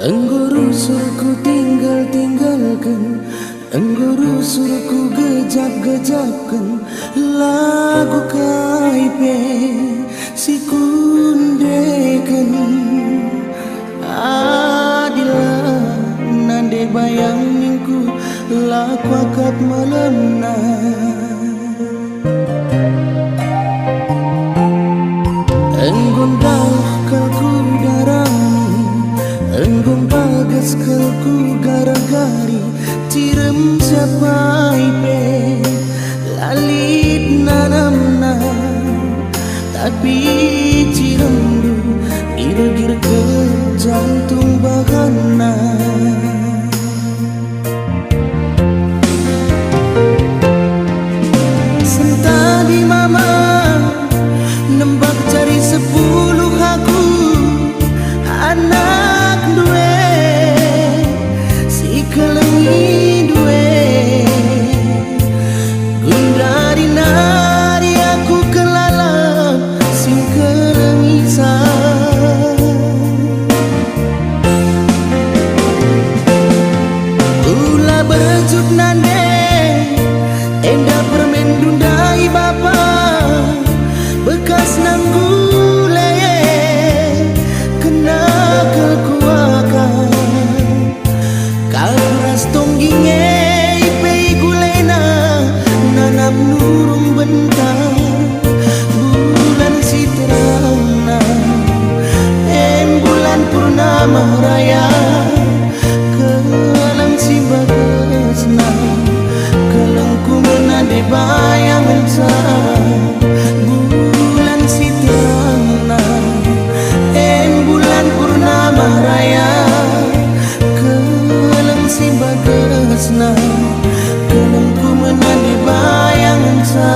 Engguru suruhku tinggalkan, engguru suruhku gejap-gejapkan lagu kaipe si kundekan. Adilah nande bayang mingku laku akad malam na. Enggundang kalku darani, enggung bagas kalku gara-gari, tirem siapai pe lalit nanamna, tapi tirem du gir-gir ke jantung bahana. Sentadi mama nembak cari 10 aku anak duwe si kelengi duwe gundari nari aku kelalap sing kelengi sa ulah berjuk nande enda permen dundai bapa bekas nanggule kena kekuakan kalpuras tongginge ipei gulena nanam nurung bentang bulan si terangna bulan purnama raya kelang si bagesna kelengku menade bayangan sa bulan si terangna bulan purnama raya kelang si bagesna kelengku menade bayangan sa.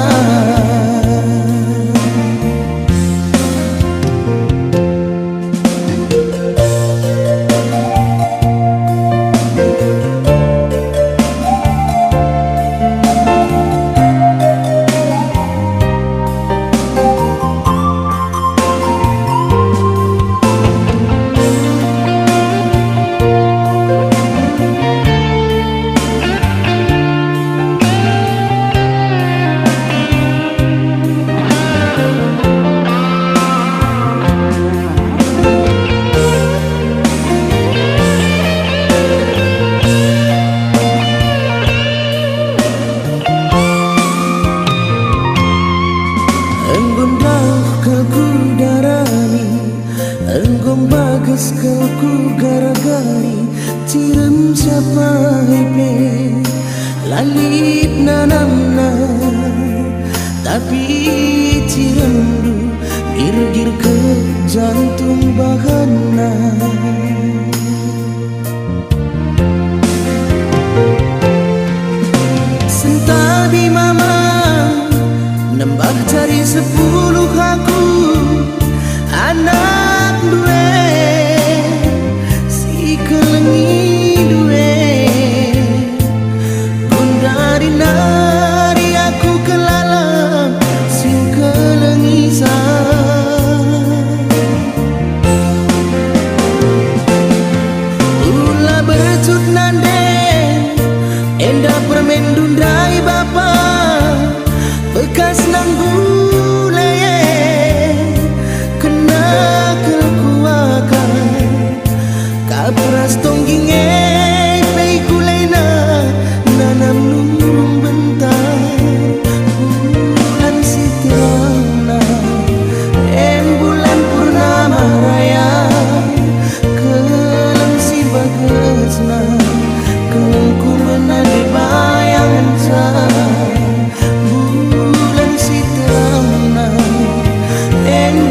Enggong bagas kalku gara-gari, tirem siapa ipe lalit nanamna, tapi tirem du gir-gir ke jantung bahana. Sentabi mama nembak cari 10 aku anak duwe si kelengi duwe gundari nari aku kelalap sing kelengi sa ulah bercut nande enda permen dundai bapa bekas nanggule kena kekuakan kapras tongginge pei kulena nanam nurung bentang bulan si terangna bulan purnama raya kelang si bagesna kelengku menade bayangan sa bulan si terangna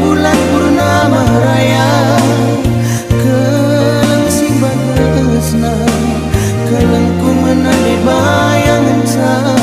bulan purnama raya kelang si bagesna kelengku menade bayangan sa.